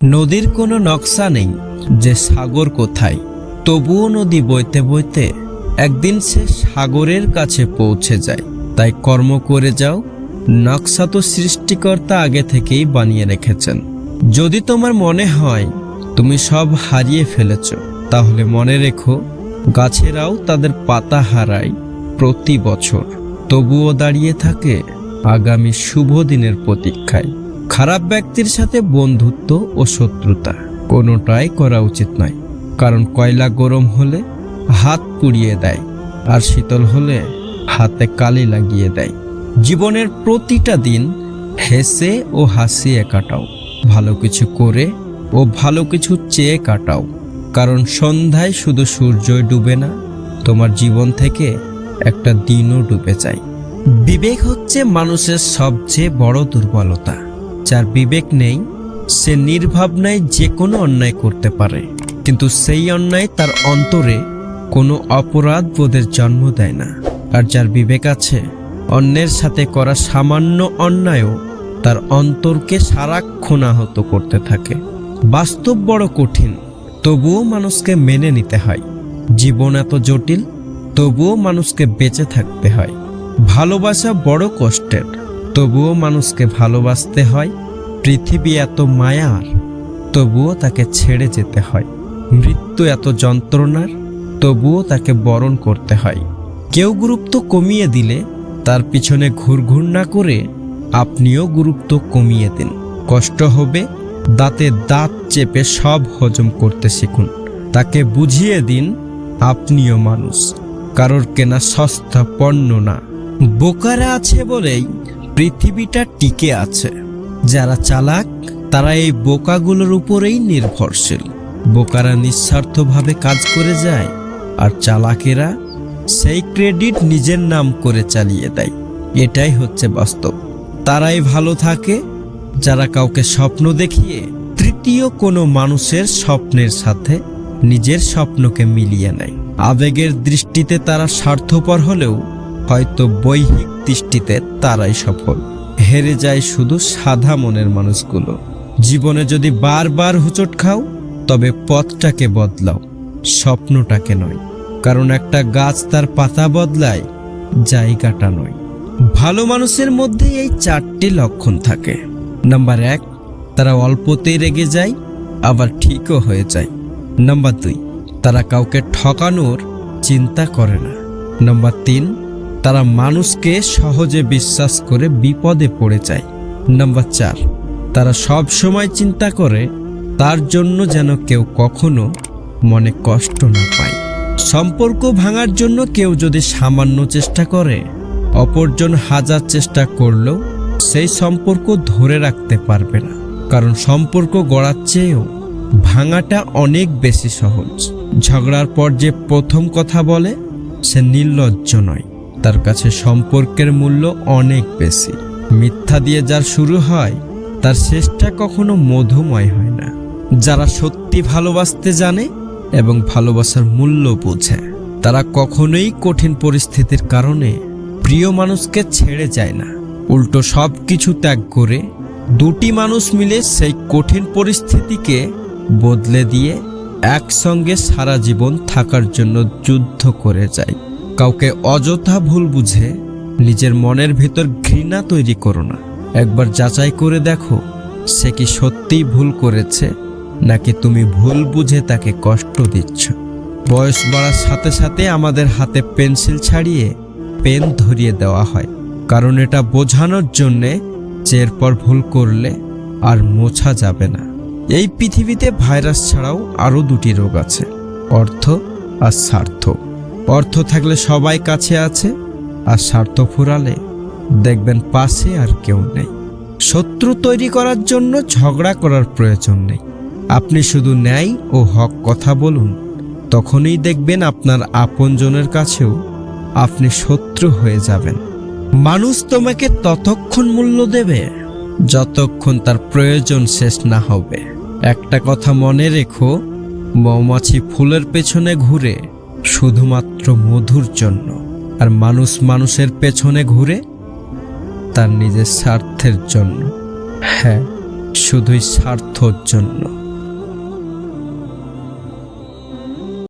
নদীর কোনো নকশা নেই যে সাগর কোথায়, তবুও নদী বইতে বইতে একদিন সে সাগরের কাছে পৌঁছে যায়। তাই কর্ম করে যাও, নকশা তো সৃষ্টিকর্তা আগে থেকেই বানিয়ে রেখেছেন। যদি তোমার মনে হয় তুমি সব হারিয়ে ফেলেছ, তাহলে মনে রেখো গাছেরাও তাদের পাতা হারায় প্রতি বছর, তবুও দাঁড়িয়ে থাকে আগামী শুভ দিনের প্রতীক্ষায়। খারাপ ব্যক্তির সাথে বন্ধুত্ব ও শত্রুতা কোনোটাই করা উচিত নয়, কারণ কয়লা গরম হলে হাত পুড়িয়ে দেয়, আর শীতল হলে হাতে কালি লাগিয়ে দেয়। জীবনের প্রতিটা দিন হেসে ও হাসিয়ে কাটাও, ভালো কিছু করে ও ভালো কিছু চেয়ে কাটাও, কারণ সন্ধ্যায় শুধু সূর্যই ডুবে না, তোমার জীবন থেকে একটা দিনও ডুবে যায়। বিবেক হচ্ছে মানুষের সবচেয়ে বড় দুর্বলতা। যার বিবেক নেই সে নির্ভাবনায় যে কোনো অন্যায় করতে পারে, কিন্তু সেই অন্যায় তার অন্তরে কোনো অপরাধ বোধের জন্ম দেয় না। আর যার বিবেক আছে, অন্যের সাথে করা সামান্য অন্যায়ও তার অন্তরকে সারাক্ষণ আহত করতে থাকে। বাস্তব বড় কঠিন, তবুও মানুষকে মেনে নিতে হয়। জীবন এত জটিল, তবুও মানুষকে বেঁচে থাকতে হয়। ভালোবাসা বড় কষ্টের, তবুও মানুষকে ভালোবাসতে হয়। পৃথিবী এত মায়ার, তবুও তাকে ছেড়ে যেতে হয়। মৃত্যু এত যন্ত্রণার, তবুও তাকে বরণ করতে হয়। কেউ গুরুত্ব কমিয়ে দিলে তার পিছনে ঘুরঘুর না করে আপনিও গুরুত্ব কমিয়ে দিন। কষ্ট হবে, দাঁতে দাঁত চেপে সব হজম করতে শিখুন। তাকে বুঝিয়ে দিন আপনিও মানুষ, কারোর কেনা সস্তা পণ্য না। বোকারা আছে বলেই পৃথিবীটা টিকে আছে। যারা চালাক তারা এই বোকাগুলোর উপরেই নির্ভরশীল। বোকারা নিঃস্বার্থভাবে কাজ করে যায়, আর চালাকেরা সেই ক্রেডিট নিজের নাম করে চালিয়ে দেয়। এটাই হচ্ছে বাস্তব। তারাই ভালো থাকে যারা কাউকে স্বপ্ন দেখিয়ে তৃতীয় কোনো মানুষের স্বপ্নের সাথে নিজের স্বপ্নকে মিলিয়ে নেয়। আবেগের দৃষ্টিতে তারা স্বার্থপর হলেও হয়তো বৈহিক দৃষ্টিতে তারাই সফল। হেরে যায় শুধু সাদা মনের মানুষগুলো। জীবনে যদি বারবার হোঁচট খাও, তবে পথটাকে বদলাও, স্বপ্নটাকে নয়। কারণ একটা গাছ তার পাতা বদলায়, জায়গাটা নয়। ভালো মানুষের মধ্যে এই 4টি লক্ষণ থাকে। নাম্বার 1, তারা অল্পতেই রেগে যায়, আবার ঠিকও হয়ে যায়। নাম্বার 2, তারা কাউকে ঠকানোর চিন্তা করে না। নাম্বার 3, তারা মানুষকে সহজে বিশ্বাস করে বিপদে পড়ে যায়। নাম্বার 4, তারা সব সময় চিন্তা করে তার জন্য যেন কেউ কখনো মনে কষ্ট না পায়। সম্পর্ক ভাঙার জন্য কেউ যদি সামান্য চেষ্টা করে, অপরজন হাজার চেষ্টা করলেও সেই সম্পর্ক ধরে রাখতে পারবে না। কারণ সম্পর্ক গড়ার চেয়েও ভাঙাটা অনেক বেশি সহজ। ঝগড়ার পর যে প্রথম কথা বলে সে নির্লজ্জ নয়, তার কাছে সম্পর্কের মূল্য অনেক বেশি। মিথ্যা দিয়ে যার শুরু হয়, তার শেষটা কখনো মধুময় হয় না। যারা সত্যি ভালোবাসতে জানে এবং ভালোবাসার মূল্য বোঝে, তারা কখনোই কঠিন পরিস্থিতির কারণে প্রিয় মানুষকে ছেড়ে যায় না। উল্টো সব কিছু ত্যাগ করে দুটি মানুষ মিলে সেই কঠিন পরিস্থিতিকে বদলে দিয়ে একসঙ্গে সারা জীবন থাকার জন্য যুদ্ধ করে যায়। কাউকে অযথা ভুল বুঝে নিজের মনের ভেতর ঘৃণা তৈরি করো না। একবার যাচাই করে দেখো সে কি সত্যিই ভুল করেছে, নাকি তুমি ভুল বুঝে তাকে কষ্ট দিচ্ছ। বয়স বাড়ার সাথে সাথে আমাদের হাতে পেন্সিল ছাড়িয়ে পেন ধরিয়ে দেওয়া হয়, কারণ এটা বোঝানোর জন্যে যে এরপর ভুল করলে আর মোছা যাবে না। এই পৃথিবীতে ভাইরাস ছাড়াও আরও 2টি রোগ আছে, অর্থ আর স্বার্থ। অর্থ থাকলে সবাই কাছে আছে, আর স্বার্থ ফুরালে দেখবেন পাশে আর কেউ নেই। শত্রু তৈরি করার জন্য ঝগড়া করার প্রয়োজন নেই। আপনি শুধু ন্যায় ও হক কথা বলুন, তখনই দেখবেন আপনার আপনজনের কাছেও আপনি শত্রু হয়ে যাবেন। মানুষ তোমাকে ততক্ষণ মূল্য দেবে যতক্ষণ তার প্রয়োজন শেষ না হবে। একটা কথা মনে রেখো, মৌমাছি ফুলের পেছনে ঘুরে শুধুমাত্র মধুর জন্য, আর মানুষ মানুষের পেছনে ঘুরে তার নিজের স্বার্থের জন্য। হ্যাঁ, শুধুই স্বার্থর জন্য।